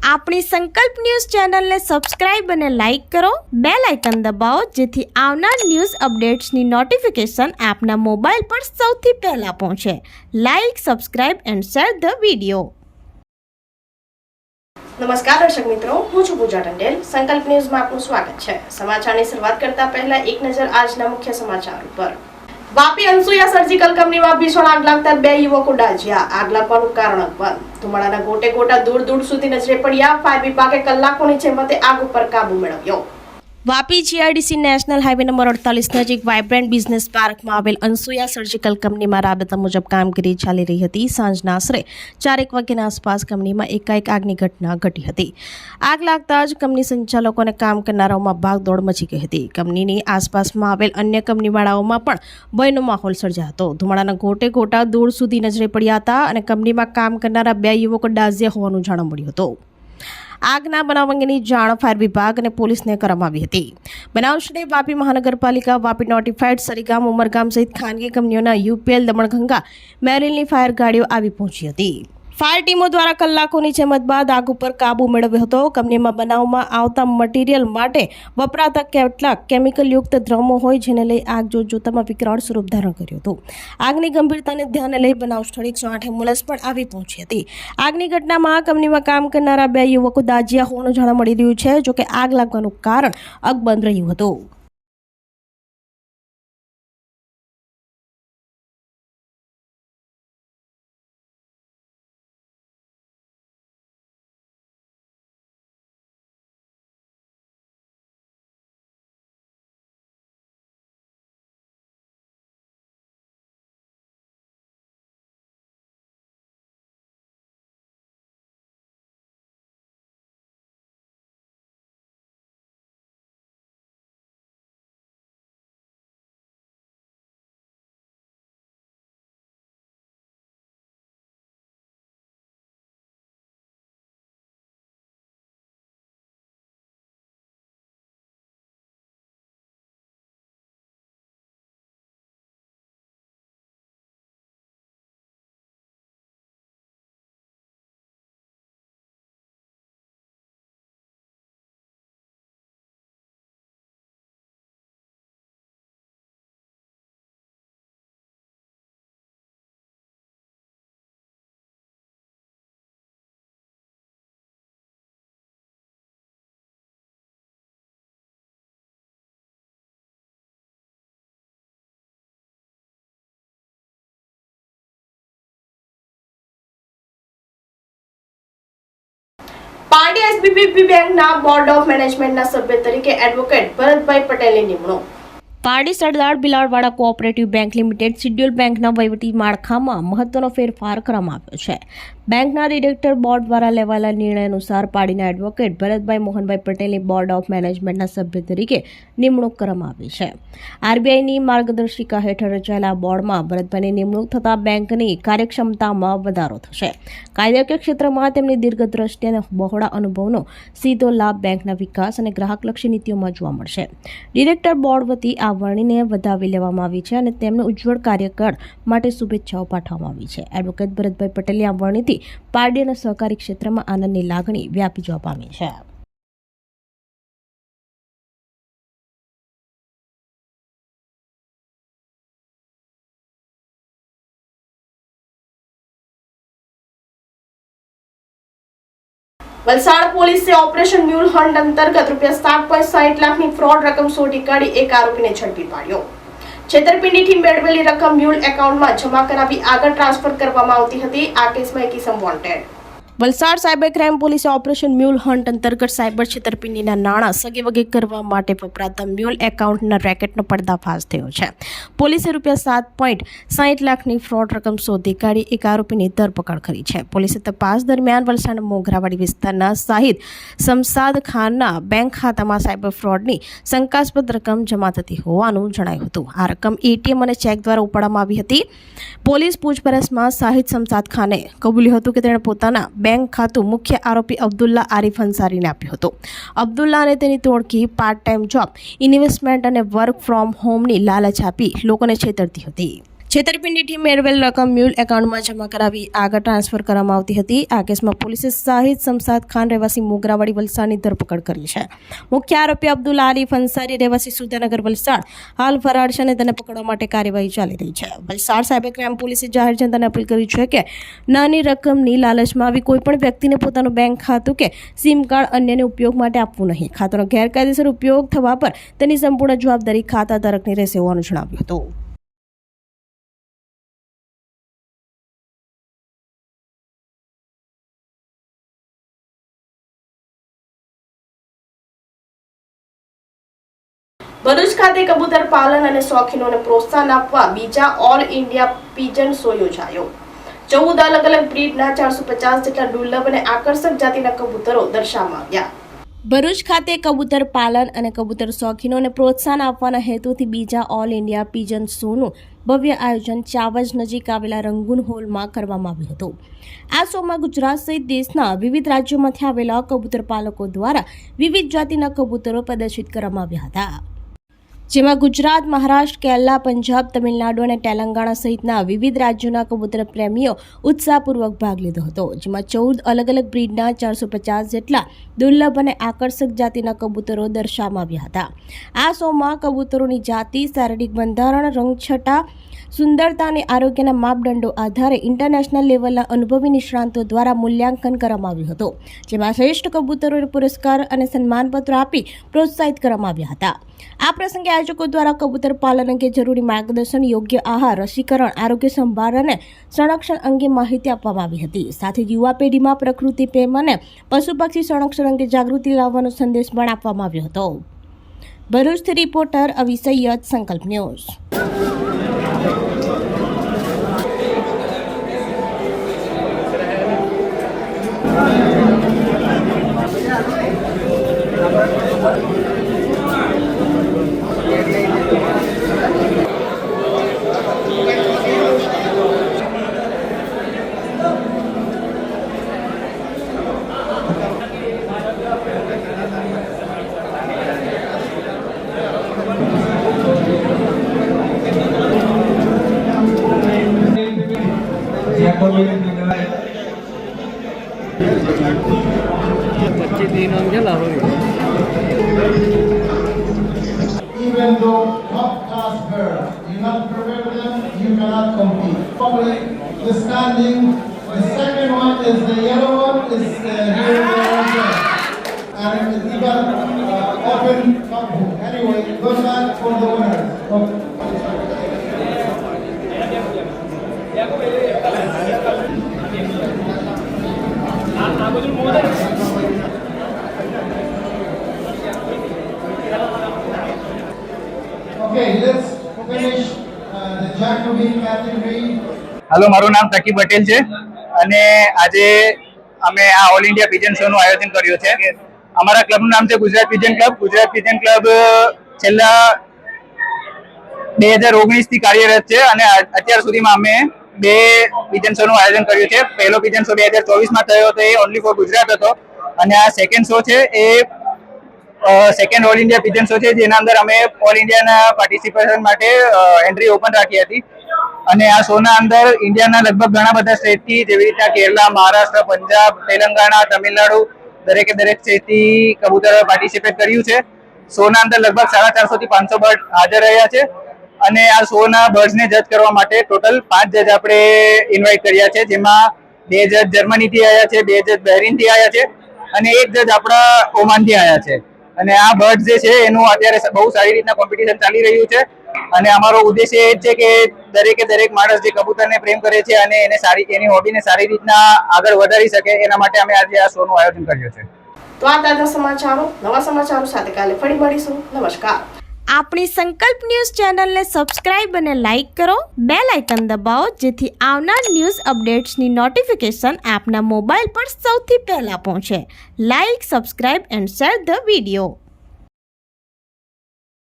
આપણી સંકલ્પ ન્યૂઝ ચેનલને સબસ્ક્રાઇબ અને લાઇક કરો, બેલ આઇકન દબાવો જેથી આવનાર ન્યૂઝ અપડેટ્સની નોટિફિકેશન આપના મોબાઈલ પર સૌથી પહેલા પહોંચે. Like, subscribe and share the video. નમસ્કાર દર્શક મિત્રો, હું છું પૂજા ટંડેલ. સંકલ્પ ન્યૂઝમાં આપનું સ્વાગત છે. સમાચારની શરૂઆત કરતા પહેલા એક નજર આજના મુખ્ય સમાચાર ઉપર. વાપી અનસુયા સર્જિકલ કંપનીમાં ભીષણ આગ લાગતા 2 યુવકો દાઝ્યા. આગ લાગવાનું કારણ અકબંધ. ધુમાડાના ગોટે ગોટા દૂર સુધી નજરે પડ્યા. ફાયર વિભાગે કલાકોની જહેમતે આગ ઉપર કાબુ મેળવ્યો. Vapi GIDC national highway number 48 નજીક વાઇબ્રન્ટ બિઝનેસ પાર્કમાં આવેલ અનસુયા સર્જિકલ કંપનીમાં રાબેતા મુજબ કામગીરી ચાલી રહી હતી. સાંજના આશરે 4 વાગ્યાના આસપાસ કંપનીમાં એકાએક આગની ઘટના ઘટી હતી. આગ લાગતા જ કંપની સંચાલકો અને કામ કરનારાઓમાં ભાગદોડ મચી ગઈ હતી. કંપનીની આસપાસમાં આવેલ અન્ય કંપનીવાળાઓમાં પણ ભયનો માહોલ સર્જાયો હતો. ધુમાડાના ગોટે ગોટા દૂર સુધી નજરે પડ્યા હતા અને કંપનીમાં કામ કરનારા 2 યુવકો દાઝ્યા હોવાનું જાણવા મળ્યું હતું. આગના બનાવ અંગેની જાણ ફાયર વિભાગ અને પોલીસને કરવામાં આવી હતી. બનાવ સ્થળે વાપી મહાનગરપાલિકા, વાપી નોટિફાઈડ, સરીગામ, ઉમરગામ સહિત ખાનગી કંપનીઓના યુપીએલ, દમણગંગા, મેરિલની ફાયર ગાડીઓ આવી પહોંચી હતી. ફાયર ટીમો દ્વારા કલાકોની જહેમત બાદ આગ ઉપર કાબુ મેળવ્યો હતો. કંપનીમાં બનાવવામાં આવતા મટીરીયલ માટે વપરાતા કેટલાક કેમિકલયુક્ત દ્રવ્યો હોય જેને લઈ આગ જોતજોતામાં વિકરાળ સ્વરૂપ ધારણ કર્યું હતું. આગની ગંભીરતાને ધ્યાને લઈ બનાવ સ્થળે 108 એમ્બ્યુલન્સ પણ આવી પહોંચી હતી. આગની ઘટનામાં કંપનીમાં કામ કરનારા 2 યુવકો દાઝ્યા હોવાનું જાણવા મળી રહ્યું છે. જોકે આગ લાગવાનું કારણ અકબંધ રહ્યું હતું. પારડી એસબીબી બેંકના બોર્ડ ઓફ મેનેજમેન્ટના સભ્ય તરીકે એડવોકેટ ભરતભાઈ પટેલની નિમણૂક. Pardi Sardar Biladwada cooperative bank limited schedule બેંકના વહીવટી માળખામાં મહત્વનો ફેરફાર કરવામાં આવ્યો છે. બેંકના ડિરેક્ટર બોર્ડ દ્વારા લેવાયેલા નિર્ણય અનુસાર પારડીના એડવોકેટ ભરતભાઈ મોહનભાઈ પટેલની બોર્ડ ઓફ મેનેજમેન્ટના સભ્ય તરીકે નિમણૂક કરવામાં આવી છે. આરબીઆઈની માર્ગદર્શિકા હેઠળ રચાયેલા બોર્ડમાં ભરતભાઈની નિમણૂક થતાં બેંકની કાર્યક્ષમતામાં વધારો થશે. કાયદાકીય ક્ષેત્રમાં તેમની દીર્ઘદ્રષ્ટિ અને બહોળા અનુભવનો સીધો લાભ બેંકના વિકાસ અને ગ્રાહકલક્ષી નીતિઓમાં જોવા મળશે. ડિરેક્ટર બોર્ડ વતી આ વરણીને વધાવી લેવામાં આવી છે અને તેમને ઉજ્જવળ કાર્યકાળ માટે શુભેચ્છાઓ પાઠવવામાં આવી છે. એડવોકેટ ભરતભાઈ પટેલની આ વરણીથી પારડી અને સહકારી ક્ષેત્રમાં આનંદની લાગણી વ્યાપી જવા પામી છે. વલસાડ પોલીસે ઓપરેશન મ્યુલ હન્ટ અંતર્ગત ₹7.60 લાખની ફ્રોડ રકમ શોધી કાઢી એક આરોપીને ઝડપી પાડ્યો. છેતરપિંડીથી મેળવેલી રકમ મ્યુલ એકાઉન્ટમાં જમા કરાવી આગળ ટ્રાન્સફર કરવામાં આવતી હતી. આ કેસમાં એક ઇસમ વોન્ટેડ. વલસાડ સાયબર ક્રાઇમ પોલીસે ઓપરેશન મ્યુલ હન્ટ અંતર્ગત સાયબર છેતરપિંડીના નાણાં સગેવગે કરવા માટે વપરાતા મ્યુલ એકાઉન્ટના રેકેટનો પર્દાફાશ થયો છે. પોલીસે ₹7.60 લાખની ફ્રોડ રકમ શોધી કાઢી એક આરોપીની ધરપકડ કરી છે. પોલીસે તપાસ દરમિયાન વલસાડ મોગરાવાડી વિસ્તારના શાહિદ શમશાદ ખાનના બેંક ખાતામાં સાયબર ફ્રોડની શંકાસ્પદ રકમ જમા થતી હોવાનું જણાયું હતું. આ રકમ એટીએમ અને ચેક દ્વારા ઉપાડવામાં આવી હતી. પોલીસ પૂછપરછમાં શાહિદ શમશાદ ખાને કબૂલ્યું હતું કે તેણે પોતાના બેંક ખાતું મુખ્ય આરોપી અબ્દુલ્લા આરિફ અંસારીને આપ્યું હતું. અબ્દુલ્લા અને તેની ટોળકી પાર્ટ ટાઈમ જોબ, ઇન્વેસ્ટમેન્ટ અને વર્ક ફ્રોમ હોમની લાલચ આપી લોકોને છેતરતી હતી. છેતરપિંડીથી મેળવેલ રકમ મ્યુલ એકાઉન્ટમાં જમા કરાવી આગળ ટ્રાન્સફર કરવામાં આવતી હતી. આ કેસમાં પોલીસે શાહિદ શમશાદ ખાન રહેવાસી મોગરાવાડી વલસાડની ધરપકડ કરી છે. મુખ્ય આરોપી અબ્દુલ આરિફ અંસારી રહેવાસી સુધાનગર વલસાડ હાલ ફરાર છે અને તેને પકડવા માટે કાર્યવાહી ચાલી રહી છે. વલસાડ સાયબર ક્રાઇમ પોલીસે જાહેર જનતાને અપીલ કરી છે કે નાની રકમની લાલચમાં આવી કોઈપણ વ્યક્તિને પોતાનું બેંક ખાતું કે સિમ કાર્ડ અન્યને ઉપયોગ માટે આપવું નહીં. ખાતાનો ગેરકાયદેસર ઉપયોગ થવા પર તેની સંપૂર્ણ જવાબદારી ખાતાધારકની રહેશે હોવાનું જણાવ્યું હતું. ભરૂચ ખાતે કબૂતર પાલન અને શોખીનોને પ્રોત્સાહન આપવા બીજા ઓલ ઇન્ડિયા પીજન શો યોજાયો. 14 અલગ અલગ બ્રીડના 450 જેટલા દુર્લભ અને આકર્ષક જાતિના કબૂતરો દર્શાવવામાં આવ્યા. ભરૂચ ખાતે કબૂતર પાલન અને કબૂતર શોખીનોને પ્રોત્સાહન આપવાના હેતુથી બીજા ઓલ ઇન્ડિયા પીજન શોનું ભવ્ય આયોજન ચાવજ નજીક આવેલા રંગૂન હોલમાં કરવામાં આવ્યું હતું. આ શોમાં ગુજરાત સહિત દેશના વિવિધ રાજ્યોમાંથી આવેલા કબૂતર પાલકો દ્વારા વિવિધ જાતિના કબૂતરો પ્રદર્શિત કરવામાં આવ્યા હતા, જેમાં ગુજરાત, મહારાષ્ટ્ર, કેરળ, પંજાબ, તમિલનાડુ અને તેલંગાણા સહિતના વિવિધ રાજ્યોના કબૂતર પ્રેમીઓ ઉત્સાહપૂર્વક ભાગ લીધો હતો. જેમાં 14 અલગ અલગ બ્રીડના 450 જેટલા દુર્લભ અને આકર્ષક જાતિના કબૂતરો દર્શાવવામાં આવ્યા હતા. આ શોમાં કબૂતરોની જાતિ, શારીરિક બંધારણ, રંગછટા, સુંદરતા અને આરોગ્યના માપદંડો આધારે ઇન્ટરનેશનલ લેવલના અનુભવી નિષ્ણાંતો દ્વારા મૂલ્યાંકન કરવામાં આવ્યું હતું. જેમાં શ્રેષ્ઠ કબૂતરોને પુરસ્કાર અને સન્માનપત્રો આપી પ્રોત્સાહિત કરવામાં આવ્યા હતા. આ પ્રસંગે આયોજકો દ્વારા કબૂતર પાલન અંગે જરૂરી માર્ગદર્શન, યોગ્ય આહાર, રસીકરણ, આરોગ્ય સંભાળ અને સંરક્ષણ અંગે માહિતી આપવામાં આવી હતી. સાથે યુવા પેઢીમાં પ્રકૃતિ પ્રેમ અને પશુ પક્ષી સંરક્ષણ અંગે જાગૃતિ લાવવાનો સંદેશ પણ આપવામાં આવ્યો હતો. ભરૂચથી રિપોર્ટર અવી સૈયદ, સંકલ્પ news. Even though top-class birds, you not prevent them, you cannot compete. Probably the standing, the second one is the yellow one, is here in the center. And it's even open cup. Anyway, good luck for the winners. Okay, let's finish the Jacobi category. Hello, મારું નામ તકી પટેલ છે અને આજે અમે આ all India Pigeon શોનું આયોજન કર્યું છે. અમારા ક્લબનું નામ છે Gujarat Pigeon club. Gujarat Pigeon club છેલ્લા 2019 થી કાર્યરત છે અને અત્યાર સુધીમાં અમે 2 પિજન શોનું આયોજન કર્યું છે. પહેલો પિજન શો 2024 માં થયો હતો, એ ઓનલી ફોર ગુજરાત હતો, અને આ સેકન્ડ શો છે એ second all India pigeon show છે, જેના અંદર અમે ઓલ ઇન્ડિયાના પાર્ટિસિપેશન માટે એન્ટ્રી ઓપન રાખી હતી. અને આ શોના અંદર ઇન્ડિયાના લગભગ ઘણા બધા સ્ટેટથી, જેવી રીતના કેરળ, મહારાષ્ટ્ર, પંજાબ, તેલંગાણા, તમિલનાડુ, દરેક સ્ટેટથી કબૂતરોએ પાર્ટિસિપેટ કર્યું છે. શોના અંદર લગભગ 450 થી 500 બર્ડ હાજર રહ્યા છે. અને આ શોના બર્ડ્સને જજ કરવા માટે ટોટલ 5 જજ આપણે ઇન્વાઇટ કર્યા છે, જેમાં 2 જજ જર્મનીથી આવ્યા છે, 2 જજ બહેરીનથી આવ્યા છે અને 1 જજ આપણા ઓમાનથી આવ્યા છે. અને આ બર્ડ જે છે એનું અત્યારે બહુ સારી રીતના કોમ્પિટિશન ચાલી રહ્યું છે. અને અમારો ઉદ્દેશ્ય એ જ છે કે દરેક માણસ જે કબૂતરને પ્રેમ કરે છે અને એની હોબીને સારી રીતના આગળ વધારી શકે, એના માટે અમે આજે આ શોનું આયોજન કર્યું છે. તો આ તાજા સમાચારો, નવા સમાચારો સાથે કાલે ફરી મળીશું. નમસ્કાર. આપણી સંકલ્પ ન્યૂઝ ચેનલને સબસ્ક્રાઇબ અને લાઇક કરો, બેલ આઇકન દબાવો, જેથી આવનાર ન્યૂઝ અપડેટ્સની નોટિફિકેશન આપના મોબાઈલ પર સૌથી પહેલા પહોંચે. Like, subscribe and share the video.